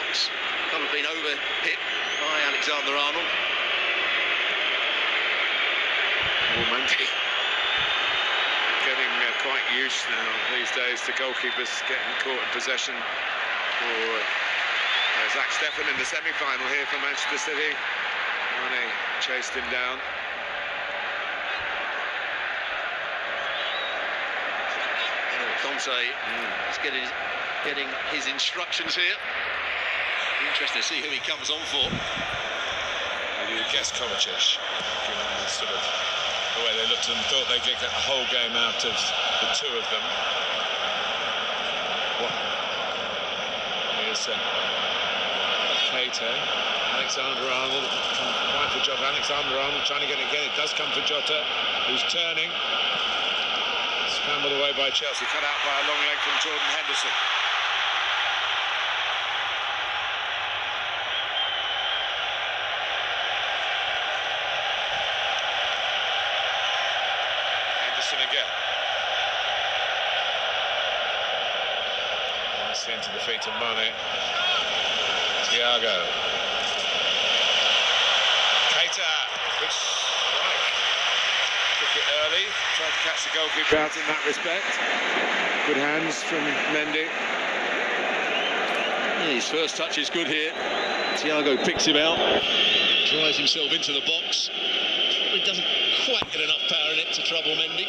box. Can't have been over-hit by Alexander-Arnold. Mendy getting quite used now these days to goalkeepers getting caught in possession. For Zach Steffen in the semi-final here for Manchester City. Mane chased him down. Conte is getting his instructions here. Interesting to see who he comes on for. You guess Kovacic, given the sort of the way they looked and thought they could get the whole game out of the two of them. Here's Keita, Alexander-Arnold, quite for Jota. Alexander-Arnold trying to get it again. It does come for Jota, who's turning. Scrambled away by Chelsea, cut out by a long leg from Jordan Henderson. Henderson again. Nice into the feet of Mane. Thiago. Keita, good strike. Took it early, tried to catch the goalkeeper out in that respect. Good hands from Mendy. Yeah, his first touch is good here. Thiago picks him out, drives himself into the box. He doesn't quite get enough power in it to trouble Mendy.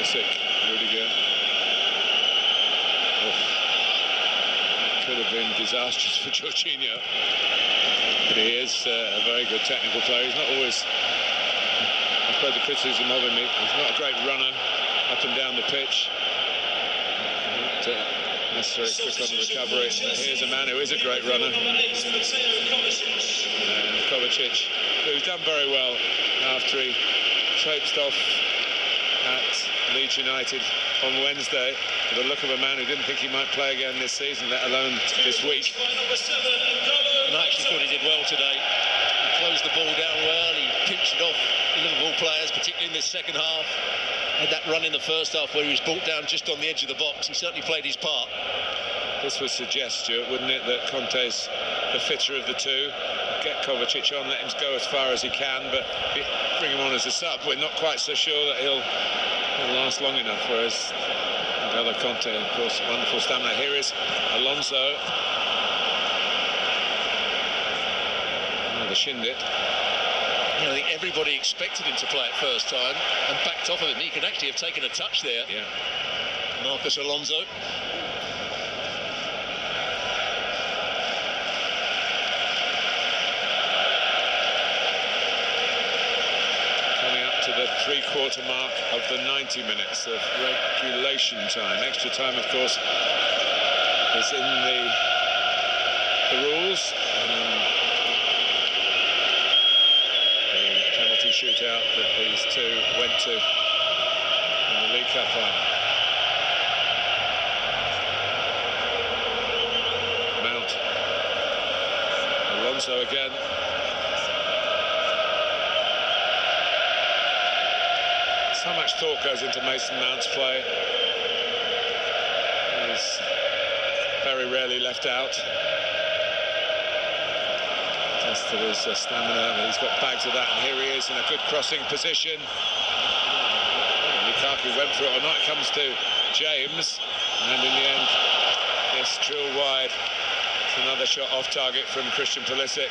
Rudiger. Could have been disastrous for Jorginho, but he is a very good technical player. He's not always, I've heard the criticism of him, he's not a great runner up and down the pitch, not necessarily quick on the recovery. But here's a man who is a great runner, and Kovacic, who's done very well after he traipsed off at Leeds United on Wednesday, with the look of a man who didn't think he might play again this season, let alone this week. And I actually thought he did well today. He closed the ball down well, he pinched it off the Liverpool players, particularly in this second half. Had that run in the first half where he was brought down just on the edge of the box. He certainly played his part. This would suggest, Stuart, wouldn't it, that Conte's the fitter of the two. Get Kovacic on, let him go as far as he can, but bring him on as a sub. We're not quite so sure that he'll last long enough, whereas N'Golo Conte, of course, wonderful stamina. Here is Alonso. The shin-dip. I think everybody expected him to play it first time and backed off of him. He could actually have taken a touch there. Yeah. Marcos Alonso. To the three-quarter mark of the 90 minutes of regulation time. Extra time, of course, is in the rules. The penalty shootout that these two went to in the League Cup final. Mount. Alonso again. So much thought goes into Mason Mount's play. He's very rarely left out. Tested his stamina, but he's got bags of that, and here he is in a good crossing position. Lukaku went for it or not, it comes to James, and in the end, this drill wide. It's another shot off target from Christian Pulisic.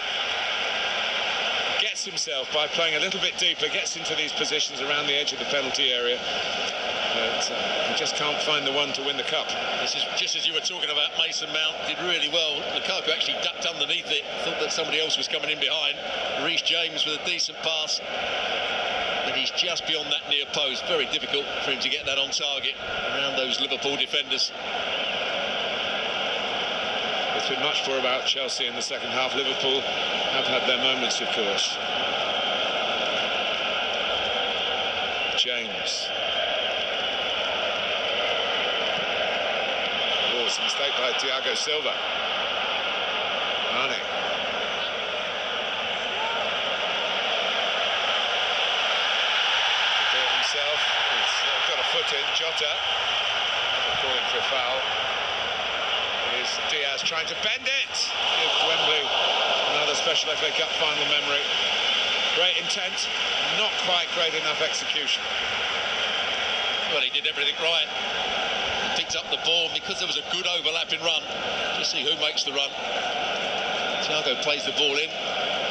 Himself by playing a little bit deeper, gets into these positions around the edge of the penalty area, but he just can't find the one to win the cup. This is just as you were talking about. Mason Mount did really well. Lukaku actually ducked underneath it, thought that somebody else was coming in behind. Reece James with a decent pass, but he's just beyond that near post. Very difficult for him to get that on target around those Liverpool defenders. There's been much more about Chelsea in the second half. Liverpool have had their moments, of course. James. Oh, it's a mistake by Thiago Silva. Mane. put in. Jota calling for a foul. Here's Diaz trying to bend it. Give Wembley another special FA Cup final memory. Great intent, not quite great enough execution. Well, he did everything right. He picked up the ball because there was a good overlapping run. Just see who makes the run. Thiago plays the ball in.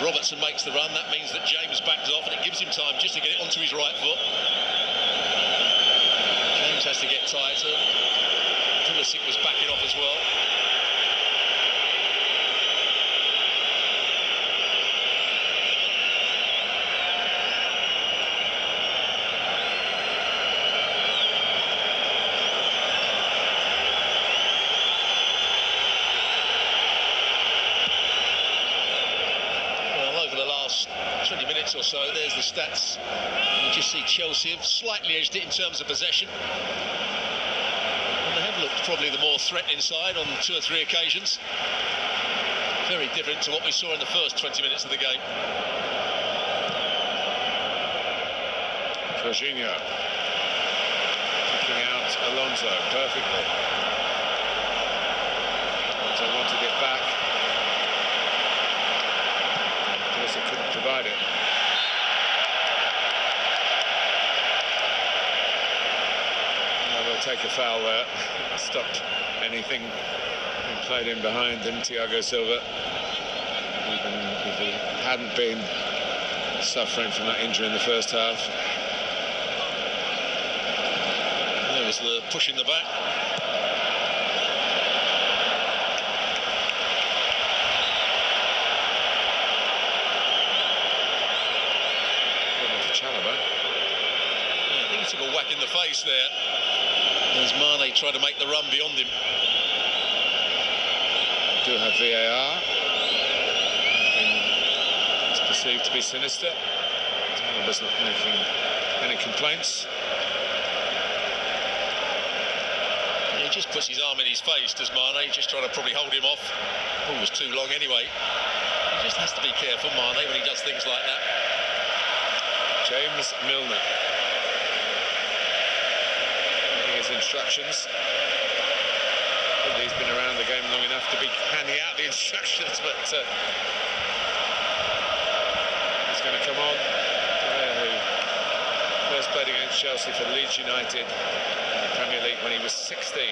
Robertson makes the run. That means that James backs off, and it gives him time just to get it onto his right foot. James has to get tighter. Pulisic was backing off as well. Over the last 20 minutes or so, there's the stats. You just see Chelsea have slightly edged it in terms of possession. And they have looked probably the more threatening side on 2 or 3 occasions. Very different to what we saw in the first 20 minutes of the game. Jorginho kicking out Alonso perfectly. Alonso wanted it back. Pulisic couldn't provide it. Well, they'll take a foul there. Stopped anything being played in behind him, Thiago Silva. Even if he hadn't been suffering from that injury in the first half. There was the push in the back. He took a whack in the face there as Mane tried to make the run beyond him. Do have VAR. It's perceived to be sinister. Taliba's not making any complaints. He just puts his arm in his face, does Mane, just trying to probably hold him off. Ball was too long anyway. He just has to be careful, Mane, when he does things like that. James Milner. Instructions. I think he's been around the game long enough to be handing out the instructions, but he's going to come on. Who first played against Chelsea for Leeds United in the Premier League when he was 16.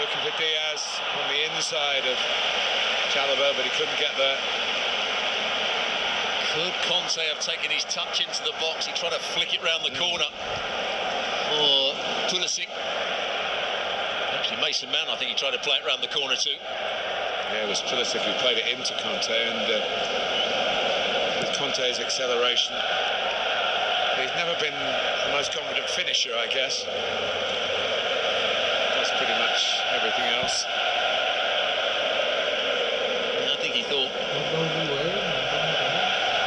Looking for Diaz on the inside of Chalobah, but he couldn't get there. Could Conte have taken his touch into the box? He tried to flick it round the corner for Pulisic. Actually, Mason Mount, I think he tried to play it round the corner too. Yeah, it was Pulisic who played it into Conte, and with Conte's acceleration, he's never been the most confident finisher, I guess. Pretty much everything else. I think he thought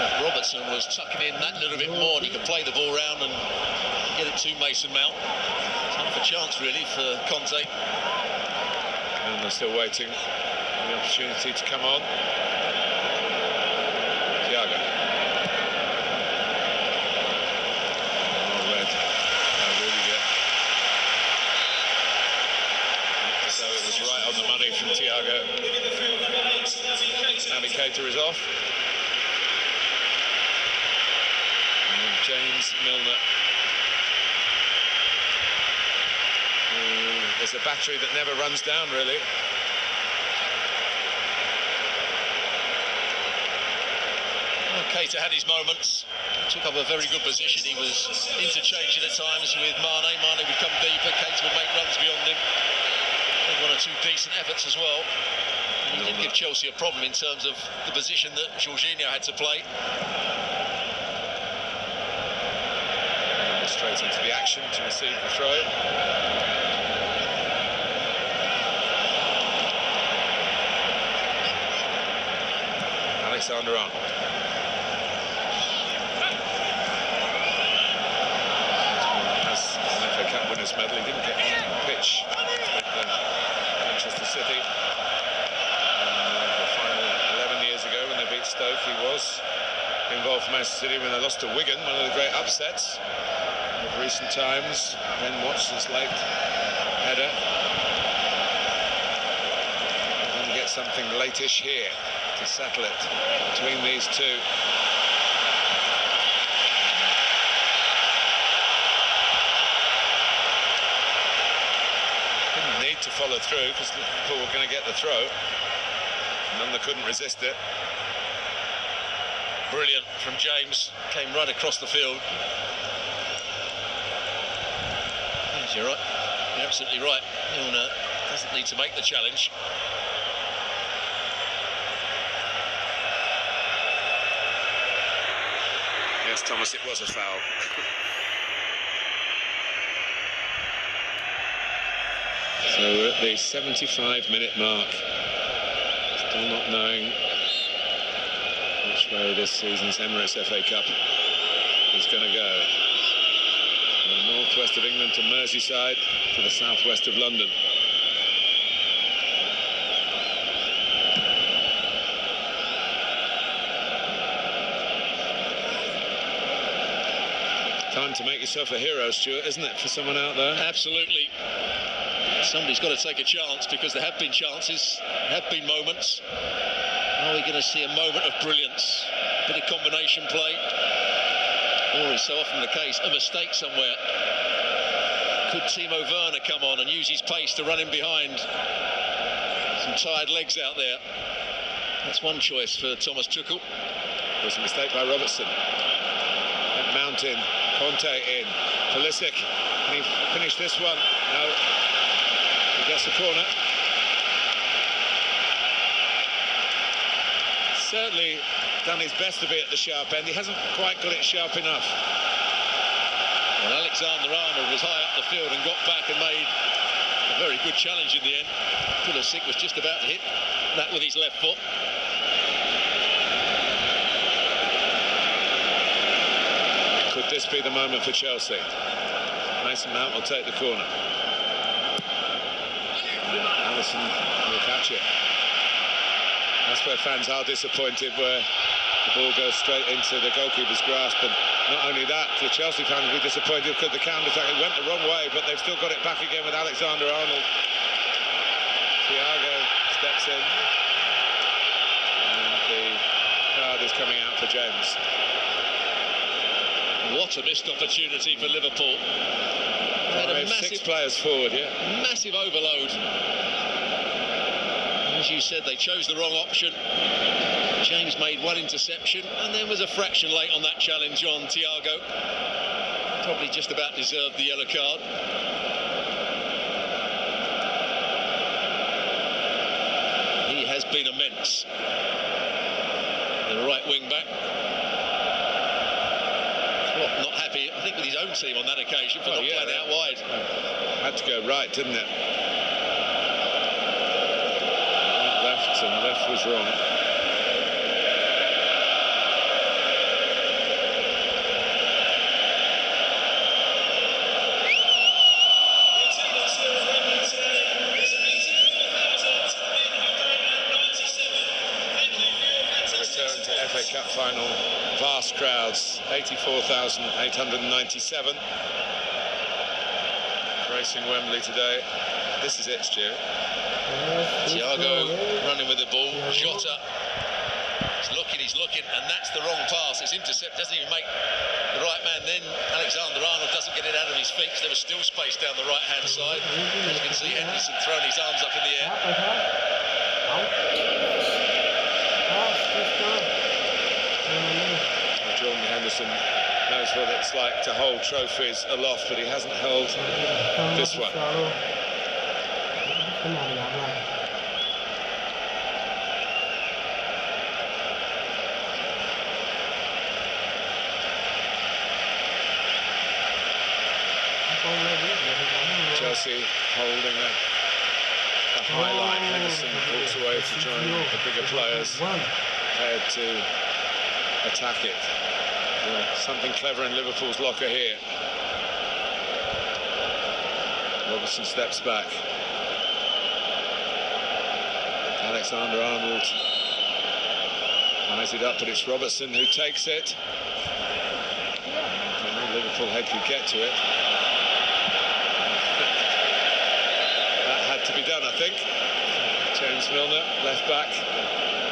that Robertson was tucking in that little bit more, and he could play the ball round and get it to Mason Mount. It's half a chance really for Conte. And they're still waiting for the opportunity to come on. Thiago. Well read. So it was right on the money from Thiago. Naby Keita is off. And James Milner. There's a battery that never runs down, really. Well, Keita had his moments. He took up a very good position. He was interchanging at times with Mane. Mane would come deeper. Keita would make runs two decent efforts as well. And he did give Chelsea a problem in terms of the position that Jorginho had to play. Straight into the action to receive the throw. Alexander-Arnold. Has an FA Cup winners medal. He didn't get on the pitch with Manchester City. The final 11 years ago when they beat Stoke, he was involved for Manchester City when they lost to Wigan, one of the great upsets of recent times. Ben Watson's late header. We're going to get something late-ish here to settle it between these two. Didn't need to follow through because Liverpool were going to get the throw. None that couldn't resist it. Brilliant from James, came right across the field. Yes, you're right, you're absolutely right. Milner doesn't need to make the challenge. Yes, Thomas, it was a foul. So we're at the 75-minute mark. Still not knowing which way this season's Emirates FA Cup is going to go. From the northwest of England to Merseyside to the southwest of London. Time to make yourself a hero, Stuart, isn't it, for someone out there? Absolutely. Somebody's got to take a chance, because there have been chances, there have been moments. Are we going to see a moment of brilliance? A bit of combination play? Or is so often the case, a mistake somewhere? Could Timo Werner come on and use his pace to run in behind? Some tired legs out there. That's one choice for Thomas Tuchel. It was a mistake by Robertson. That Mount in, Conte in, Pulisic. Can he finish this one? No. He gets the corner. Certainly done his best to be at the sharp end. He hasn't quite got it sharp enough. And Alexander-Arnold was high up the field and got back and made a very good challenge in the end. Pulisic was just about to hit that with his left foot. Could this be the moment for Chelsea? Mason Mount will take the corner. And Alisson will catch it. That's where fans are disappointed, where the ball goes straight into the goalkeeper's grasp. And not only that, the Chelsea fans will be disappointed because the counter-attack, it went the wrong way, but they've still got it back again with Alexander-Arnold. Thiago steps in. And the card is coming out for James. What a missed opportunity for Liverpool. Had a massive, 6 players forward, yeah. Massive overload. As you said, they chose the wrong option. James made one interception, and then was a fraction late on that challenge on Thiago. Probably just about deserved the yellow card. He has been immense. The right wing back. Klopp not happy, I think, with his own team on that occasion for not playing out wide. Had to go right, didn't it? Went left, and left was wrong. FA Cup final, vast crowds, 84,897 gracing Wembley today. This is it, Stuart. Thiago running with the ball. Jota he's looking, and that's the wrong pass. It's intercept, doesn't even make the right man. Then Alexander-Arnold doesn't get it out of his feet because there was still space down the right-hand side. As you can see, Henderson throwing his arms up in the air. Jordan Henderson knows what it's like to hold trophies aloft, but he hasn't held this one. cái nào mình làm lại. Chelsea holding a high line. Henderson walks away to join the bigger players, prepared to attack it. Something clever in Liverpool's locker here. Robertson steps back. Alexander-Arnold eyes it up, but it's Robertson who takes it. The Liverpool head could get to it. That had to be done, I think. James Milner, left back.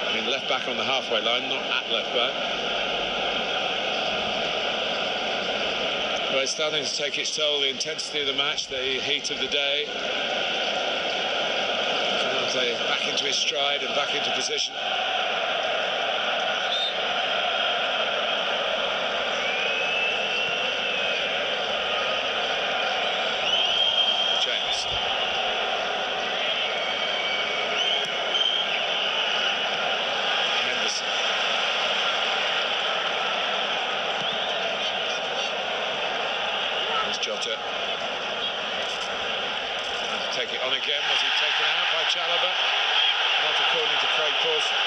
I mean, left back on the halfway line, not at left back. Well, it's starting to take its toll, the intensity of the match, the heat of the day. Canate back into his stride and back into position. James. Henderson. Jota. Take it on again. Was he taken out by Chalobah? Not according to Craig Pawson.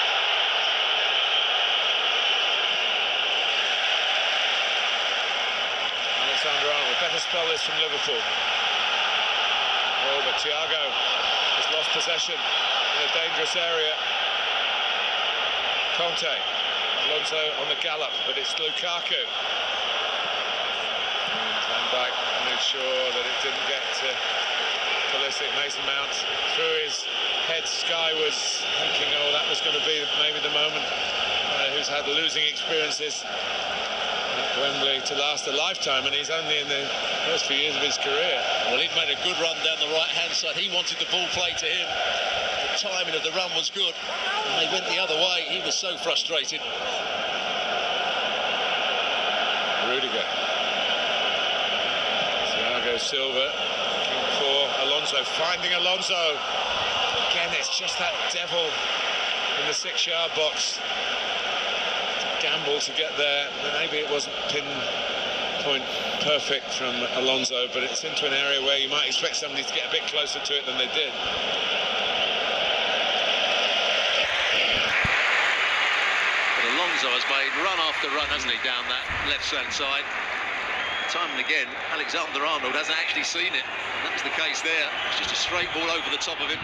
Alexander-Arnold. Better spell this from Liverpool. Oh, but Thiago has lost possession in a dangerous area. Conte. Alonso on the gallop, but it's Lukaku. And back, made sure that it didn't get Pulisic. Mason Mount threw his head skywards, thinking, oh, that was going to be maybe the moment. Who's had losing experiences at Wembley to last a lifetime, and he's only in the first few years of his career. Well, he'd made a good run down the right-hand side. He wanted the ball played to him. The timing of the run was good, and they went the other way. He was so frustrated. Rudiger. Thiago Silva looking for Alonso, finding Alonso. Again, it's just that devil in the 6-yard box. Gamble to get there. Maybe it wasn't pinpoint perfect from Alonso, but it's into an area where you might expect somebody to get a bit closer to it than they did. But Alonso has made run after run, hasn't he, down that left-hand side? Time and again, Alexander-Arnold hasn't actually seen it. And that was the case there. It's just a straight ball over the top of him.